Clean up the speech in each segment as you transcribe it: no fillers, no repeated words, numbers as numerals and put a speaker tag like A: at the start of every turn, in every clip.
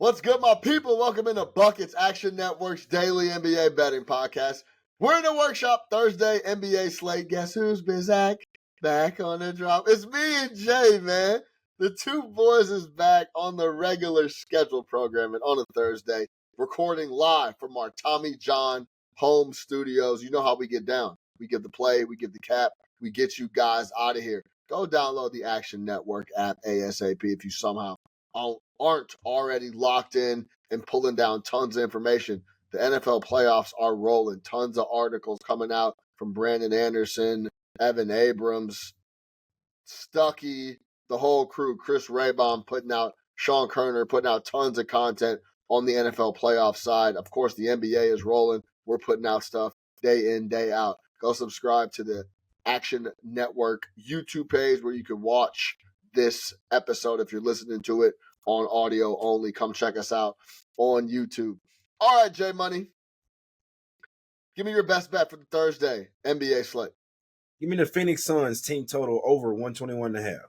A: What's good, my people? Welcome into Buckets Action Network's daily NBA betting podcast. We're in the workshop Thursday, NBA slate. Guess who's back on the drop? It's me and Jay, man. The two boys is back on the regular schedule programming on a Thursday, recording live from our Tommy John home studios. You know how we get down. We give the play, we give the cap, we get you guys out of here. Go download the Action Network app ASAP if you somehow aren't already locked in and pulling down tons of information. The NFL playoffs are rolling. Tons of articles coming out from Brandon Anderson, Evan Abrams, Stuckey, the whole crew, Chris Raybon putting out, Sean Kerner putting out tons of content on the NFL playoff side. Of course, the NBA is rolling. We're putting out stuff day in, day out. Go subscribe to the Action Network YouTube page where you can watch this episode if you're listening to it on audio only. Come check us out on YouTube. All right, J Money. Give me your best bet for the Thursday NBA slate.
B: Give me the Phoenix Suns team total over 121.5.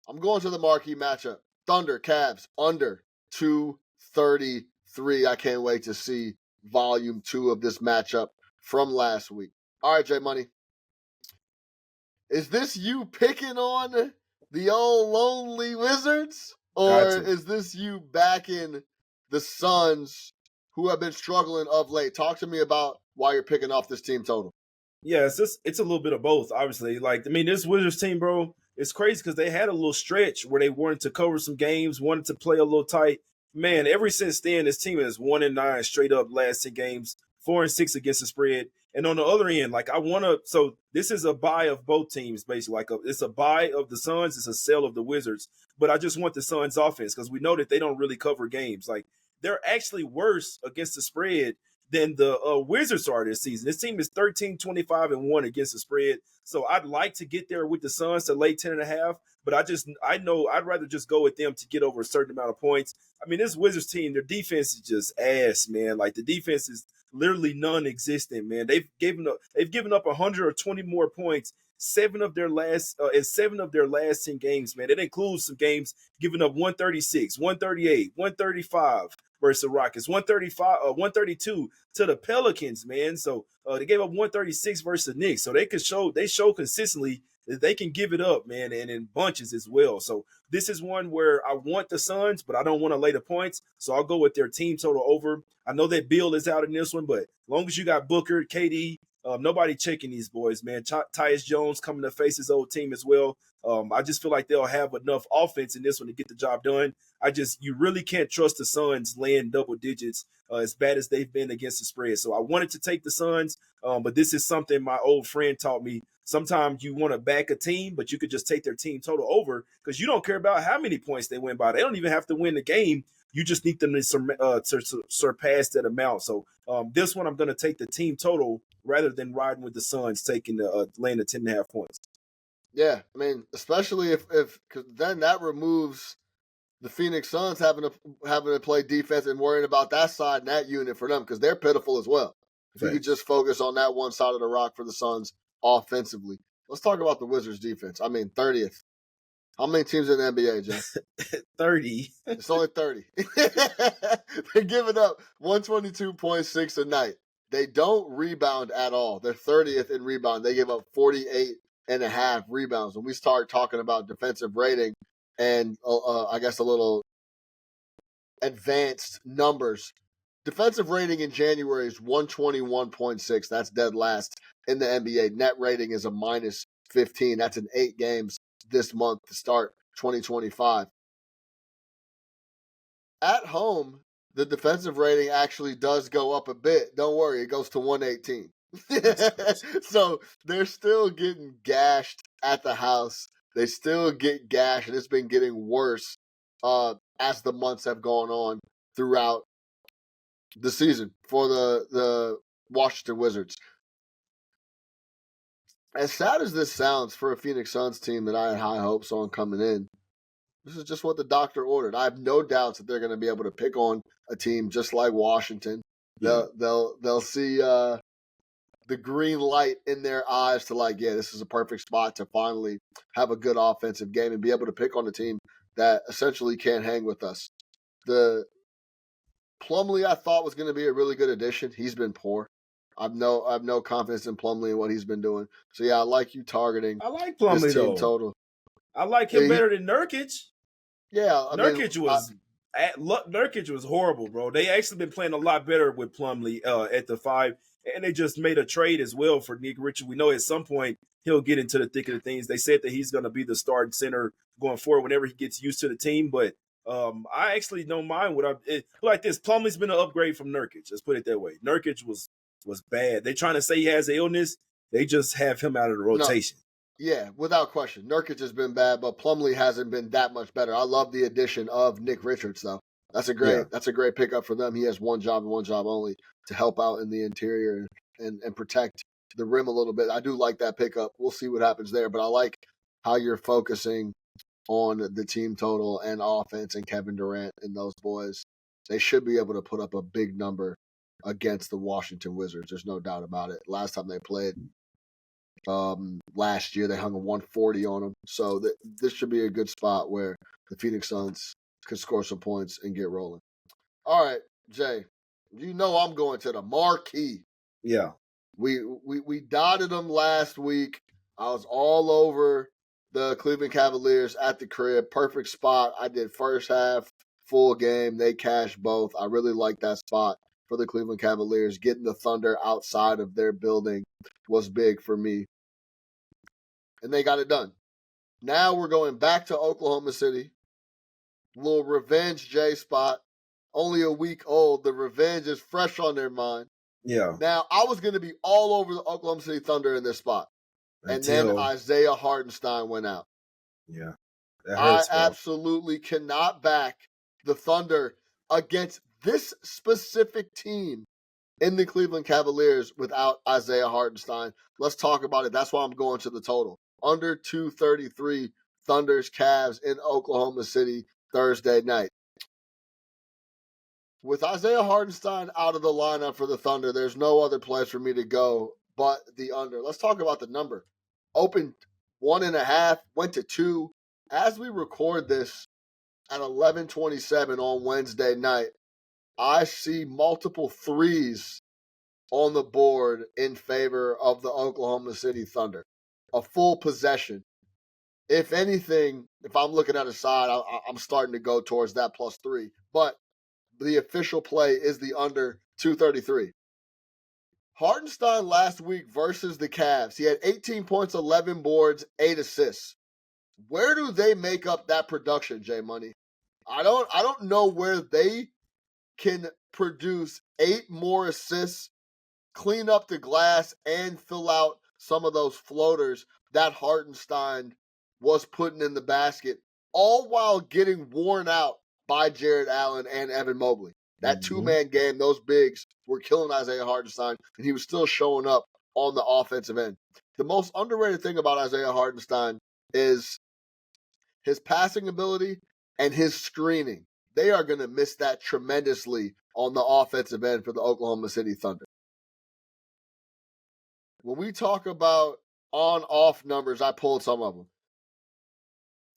A: I'm going to the marquee matchup. Thunder, Cavs, under 233. I can't wait to see volume 2 of this matchup from last week. All right, J Money. Is this you picking on the old lonely Wizards? Or is this you backing the Suns who have been struggling of late? Talk to me about why you're picking off this team total.
B: Yeah, it's a little bit of both, obviously. This Wizards team, bro, it's crazy because they had a little stretch where they wanted to cover some games, wanted to play a little tight. Man, ever since then, this team is 1-9 straight up last 10 games, 4-6 against the spread. And on the other end, so this is a buy of both teams, basically. It's a buy of the Suns, it's a sell of the Wizards. But I just want the Suns offense because we know that they don't really cover games. They're actually worse against the spread than the Wizards are this season. This team is 13-25-1 against the spread. So I'd like to get there with the Suns to lay 10.5, but I know I'd rather just go with them to get over a certain amount of points. I mean, this Wizards team, their defense is just ass, man. The defense is literally non-existent, man. They've given up 120 more points. 7 of their last 10 games, man. It includes some games giving up 136, 138, 135 versus the Rockets, 132 to the Pelicans, man. So they gave up 136 versus the Knicks. So they show consistently that they can give it up, man, and in bunches as well. So this is one where I want the Suns, but I don't want to lay the points. So I'll go with their team total over. I know that Bill is out in this one, but as long as you got Booker, KD, nobody checking these boys, man. Tyus Jones coming to face his old team as well. I just feel like they'll have enough offense in this one to get the job done. You really can't trust the Suns laying double digits as bad as they've been against the spread. So I wanted to take the Suns, but this is something my old friend taught me. Sometimes you want to back a team, but you could just take their team total over because you don't care about how many points they win by. They don't even have to win the game. You just need them to surpass that amount. So this one, I'm going to take the team total rather than riding with the Suns, taking laying the 10.5 points.
A: Yeah, I mean, especially if because then that removes the Phoenix Suns having to play defense and worrying about that side and that unit for them because they're pitiful as well. If you could just focus on that one side of the rock for the Suns offensively. Let's talk about the Wizards defense. I mean, 30th. How many teams in the NBA, Jay?
B: 30.
A: It's only 30. They're giving up 122.6 a night. They don't rebound at all. They're 30th in rebound. They give up 48.5 rebounds. When we start talking about defensive rating and I guess a little advanced numbers, defensive rating in January is 121.6. That's dead last in the NBA. Net rating is a minus 15. That's in 8 games this month to start 2025. At home, the defensive rating actually does go up a bit. Don't worry, it goes to 118. So they're still getting gashed at the house. They still get gashed, and it's been getting worse as the months have gone on throughout the season for the Washington Wizards. As sad as this sounds for a Phoenix Suns team that I had high hopes on coming in, this is just what the doctor ordered. I have no doubts that they're going to be able to pick on a team just like Washington. Yeah. They'll see the green light in their eyes to this is a perfect spot to finally have a good offensive game and be able to pick on a team that essentially can't hang with us. The Plumlee I thought was going to be a really good addition. He's been poor. I've no confidence in Plumlee and what he's been doing. So yeah, I like you targeting
B: I like
A: this
B: Plumlee
A: team
B: though.
A: total.
B: I like him better than Nurkic.
A: Yeah, I mean,
B: Nurkic was horrible, bro. They actually been playing a lot better with Plumlee at the 5, and they just made a trade as well for Nick Richard. We know at some point he'll get into the thick of the things. They said that he's going to be the starting center going forward whenever he gets used to the team. But I actually don't mind like this. Plumlee's been an upgrade from Nurkic. Let's put it that way. Nurkic was bad. They're trying to say he has an illness. They just have him out of the rotation.
A: No. Yeah, without question. Nurkic has been bad, but Plumlee hasn't been that much better. I love the addition of Nick Richards, though. That's a great pickup for them. He has one job and one job only, to help out in the interior and protect the rim a little bit. I do like that pickup. We'll see what happens there, but I like how you're focusing on the team total and offense and Kevin Durant and those boys. They should be able to put up a big number against the Washington Wizards. There's no doubt about it. Last time they played, last year, they hung a 140 on them. So this should be a good spot where the Phoenix Suns could score some points and get rolling. All right, Jay, you know I'm going to the marquee.
B: Yeah.
A: We dotted them last week. I was all over the Cleveland Cavaliers at the crib. Perfect spot. I did first half, full game. They cashed both. I really like that spot for the Cleveland Cavaliers. Getting the Thunder outside of their building was big for me. And they got it done. Now we're going back to Oklahoma City. Little revenge Jay spot. Only a week old. The revenge is fresh on their mind.
B: Yeah.
A: Now, I was going to be all over the Oklahoma City Thunder in this spot. And then Isaiah Hartenstein went out.
B: Yeah. That hurts,
A: I absolutely cannot back the Thunder against this specific team in the Cleveland Cavaliers without Isaiah Hartenstein. Let's talk about it. That's why I'm going to the total. Under 233 Thunder's Cavs in Oklahoma City Thursday night. With Isaiah Hartenstein out of the lineup for the Thunder, there's no other place for me to go but the under. Let's talk about the number. Opened 1.5, went to 2. As we record this at 11:27 on Wednesday night, I see multiple threes on the board in favor of the Oklahoma City Thunder. A full possession. If anything, if I'm looking at a side, I'm starting to go towards that +3. But the official play is the under 233. Hartenstein last week versus the Cavs, he had 18 points, 11 boards, 8 assists. Where do they make up that production, J Money? I don't know where they can produce 8 more assists, clean up the glass, and fill out some of those floaters that Hartenstein was putting in the basket, all while getting worn out by Jared Allen and Evan Mobley. That two-man game, those bigs were killing Isaiah Hartenstein, and he was still showing up on the offensive end. The most underrated thing about Isaiah Hartenstein is his passing ability and his screening. They are going to miss that tremendously on the offensive end for the Oklahoma City Thunder. When we talk about on-off numbers, I pulled some of them.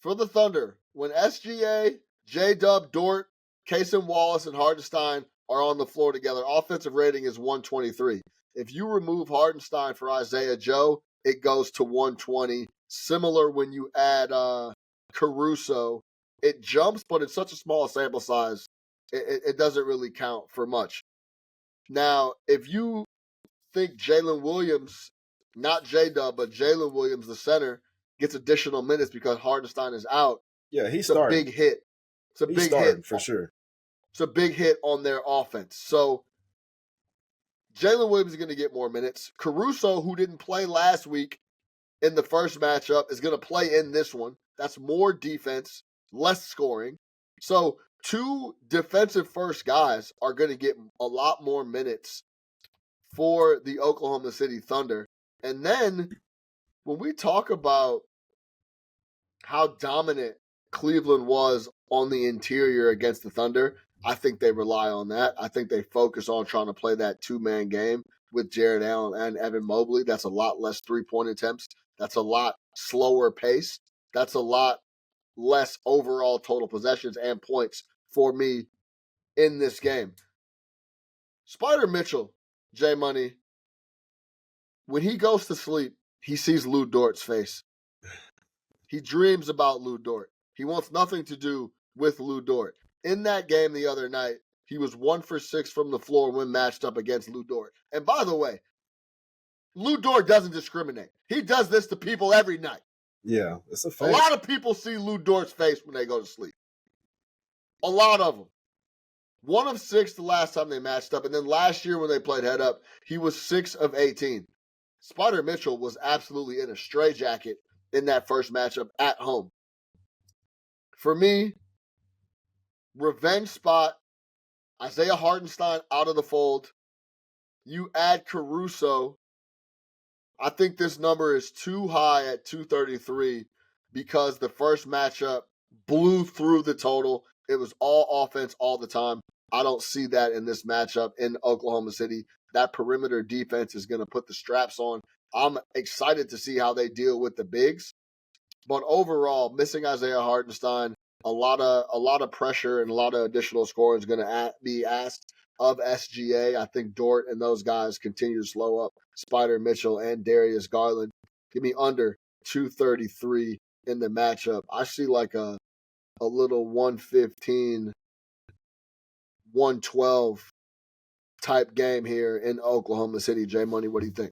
A: For the Thunder, when SGA, J-Dub, Dort, Kaysen Wallace, and Hartenstein are on the floor together, offensive rating is 123. If you remove Hartenstein for Isaiah Joe, it goes to 120. Similar when you add Caruso. It jumps, but it's such a small sample size, it doesn't really count for much. Now, if you think Jalen Williams, not J-Dub, but Jalen Williams, the center, gets additional minutes because Hartenstein is out,
B: yeah, he's
A: a big hit. It's a big hit
B: for sure.
A: It's a big hit on their offense. So Jalen Williams is going to get more minutes. Caruso, who didn't play last week in the first matchup, is going to play in this one. That's more defense, less scoring. So 2 defensive first guys are going to get a lot more minutes for the Oklahoma City Thunder. And then when we talk about how dominant Cleveland was on the interior against the Thunder, I think they rely on that. I think they focus on trying to play that two-man game with Jared Allen and Evan Mobley. That's a lot less three-point attempts. That's a lot slower pace. That's a lot less overall total possessions and points for me in this game. Spider Mitchell, J Money, when he goes to sleep, he sees Lou Dort's face. He dreams about Lou Dort. He wants nothing to do with Lou Dort. In that game the other night, he was 1 for 6 from the floor when matched up against Lou Dort. And by the way, Lou Dort doesn't discriminate. He does this to people every night.
B: Yeah, it's a fact.
A: A lot of people see Lou Dort's face when they go to sleep. A lot of them. 1 of 6 the last time they matched up. And then last year when they played head up, he was 6 of 18. Spider Mitchell was absolutely in a straitjacket in that first matchup at home. For me, revenge spot, Isaiah Hartenstein out of the fold. You add Caruso. I think this number is too high at 233 because the first matchup blew through the total. It was all offense all the time. I don't see that in this matchup in Oklahoma City. That perimeter defense is going to put the straps on. I'm excited to see how they deal with the bigs. But overall, missing Isaiah Hartenstein, a lot of pressure and a lot of additional scoring is going to be asked of SGA. I think Dort and those guys continue to slow up Spider Mitchell and Darius Garland. Give me under 233 in the matchup. I see like a little 115, 112 type game here in Oklahoma City. J Money, what do you think?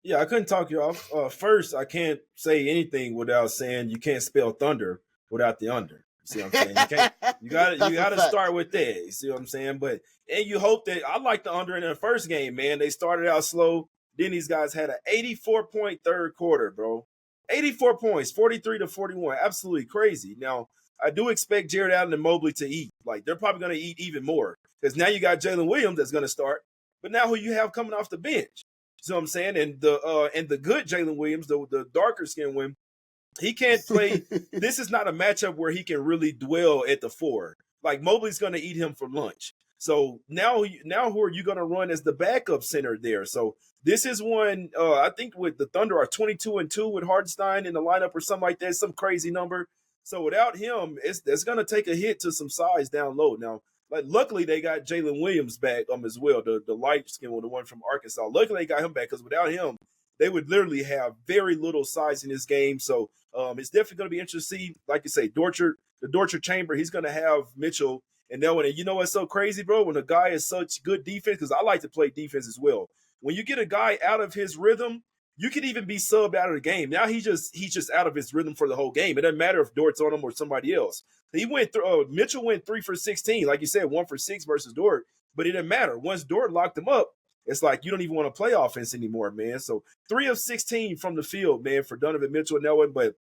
B: Yeah, I couldn't talk you off. First, I can't say anything without saying you can't spell thunder without the under. You see what I'm saying? You gotta start with that. You see what I'm saying? And you hope that I like the under in the first game, man. They started out slow. Then these guys had an 84-point third quarter, bro. 84 points, 43-41. Absolutely crazy. Now, I do expect Jared Allen and Mobley to eat. Like, they're probably going to eat even more. Because now you got Jalen Williams that's going to start. But now who you have coming off the bench? You know what I'm saying? And the good Jalen Williams, the darker skinned one, he can't play. This is not a matchup where he can really dwell at the 4. Like, Mobley's going to eat him for lunch. So now who are you going to run as the backup center there? So this is one, I think with the Thunder are 22-2 with Hartenstein in the lineup or something like that, some crazy number. So without him, it's going to take a hit to some size down low. Now, like, luckily they got Jalen Williams back as well, the light skin one, the one from Arkansas. Luckily they got him back because without him, they would literally have very little size in this game. So it's definitely going to be interesting to see, like you say, the Dortcher chamber, he's going to have Mitchell. And then you know what's so crazy, bro? When a guy is such good defense, because I like to play defense as well. When you get a guy out of his rhythm, you could even be subbed out of the game. Now he's just out of his rhythm for the whole game. It doesn't matter if Dort's on him or somebody else. Mitchell went 3 for 16, like you said, 1 for 6 versus Dort. But it didn't matter. Once Dort locked him up, it's like you don't even want to play offense anymore, man. So 3 of 16 from the field, man, for Donovan Mitchell and that one. But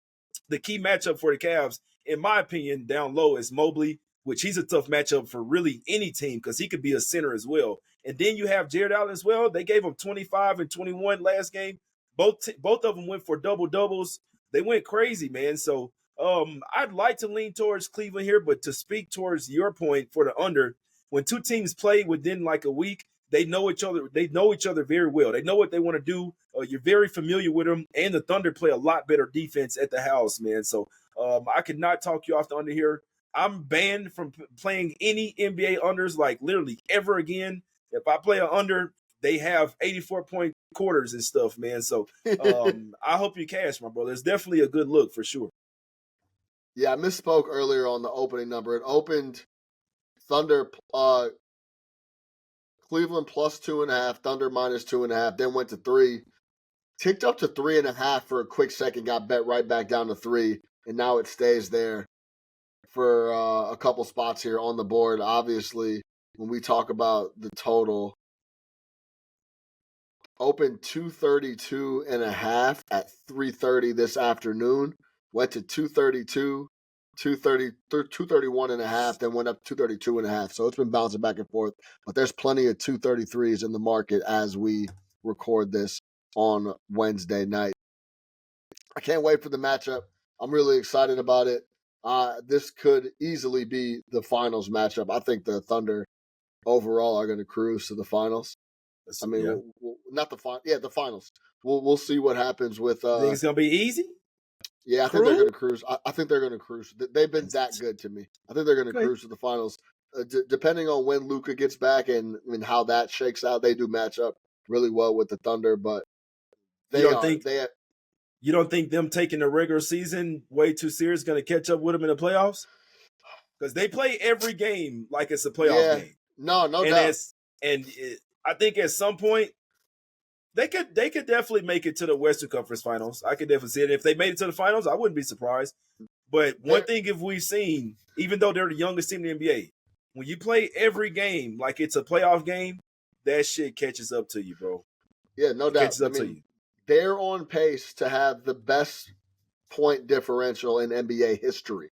B: the key matchup for the Cavs, in my opinion, down low is Mobley, which he's a tough matchup for really any team because he could be a center as well. And then you have Jared Allen as well. They gave him 25 and 21 last game. Both of them went for double-doubles. They went crazy, man. So I'd like to lean towards Cleveland here, but to speak towards your point for the under, when two teams play within like a week, they know each other. They know each other very well. They know what they want to do. You're very familiar with them, and the Thunder play a lot better defense at the house, man. So I could not talk you off the under here. I'm banned from playing any NBA unders like literally ever again. If I play an under, they have 84-point quarters and stuff, man. So I hope you cash, my brother. It's definitely a good look for sure.
A: Yeah, I misspoke earlier on the opening number. It opened Thunder, Cleveland plus 2.5, Thunder minus 2.5, then went to 3. Ticked up to 3.5 for a quick second, got bet right back down to 3, and now it stays there for a couple spots here on the board. Obviously, when we talk about the total, opened 232.5 at 3:30 this afternoon, went to 232, 231.5, then went up 232.5. So it's been bouncing back and forth, but there's plenty of 233s in the market as we record this on Wednesday night. I can't wait for the matchup. I'm really excited about it. This could easily be the finals matchup. I think the Thunder overall are going to cruise to the finals. I mean,
B: yeah.
A: not the final. Yeah, the finals. We'll see what happens with.
B: You think it's gonna be easy?
A: Yeah, I think they're going to cruise. I think they're going to cruise. They've been that good to me. I think they're going to cruise to the finals. depending on when Luka gets back and how that shakes out, they do match up really well with the Thunder. But
B: You don't think
A: they
B: you don't think them taking the regular season way too serious is going to catch up with them in the playoffs? Because they play every game like it's a playoff game.
A: No
B: and
A: doubt.
B: I think at some point they could definitely make it to the Western Conference Finals. I could definitely see it. If they made it to the finals, I wouldn't be surprised. But one thing if we've seen, even though they're the youngest team in the NBA, when you play every game like it's a playoff game, that shit catches up to you, bro.
A: Yeah, no doubt.
B: Catches up to you.
A: They're on pace to have the best point differential in NBA history.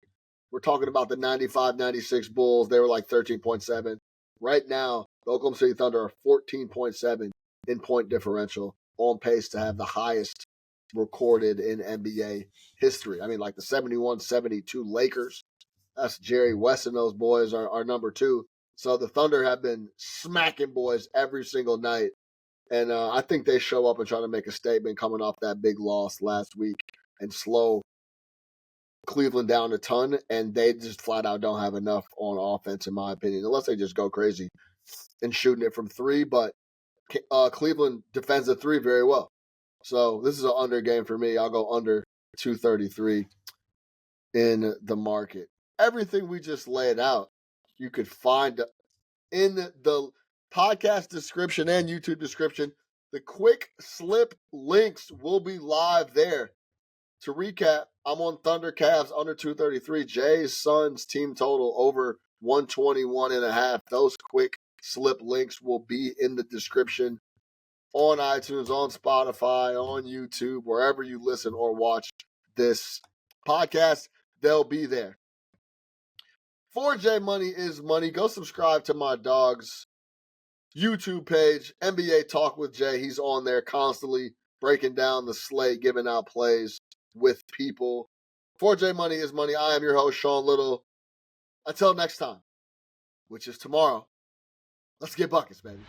A: We're talking about the 95-96 Bulls. They were like 13.7. Right now, the Oklahoma City Thunder are 14.7 in point differential, on pace to have the highest recorded in NBA history. I mean, like the 71-72 Lakers. That's Jerry West and those boys are number 2. So the Thunder have been smacking boys every single night. And I think they show up and try to make a statement coming off that big loss last week and slow Cleveland down a ton. And they just flat out don't have enough on offense, in my opinion, unless they just go crazy and shooting it from 3. But Cleveland defends the 3 very well. So this is an under game for me. I'll go under 233 in the market. Everything we just laid out, you could find in the podcast description and YouTube description. The quick slip links will be live there. To recap, I'm on Thunder Cavs under 233. Jay's Suns team total over 121.5. Those quick slip links will be in the description on iTunes, on Spotify, on YouTube, wherever you listen or watch this podcast. They'll be there. For J Money is Money, go subscribe to my dog's YouTube page, NBA Talk with Jay. He's on there constantly breaking down the slate, giving out plays with people. For J Money is Money, I am your host, Sean Little. Until next time, which is tomorrow, let's get buckets, baby.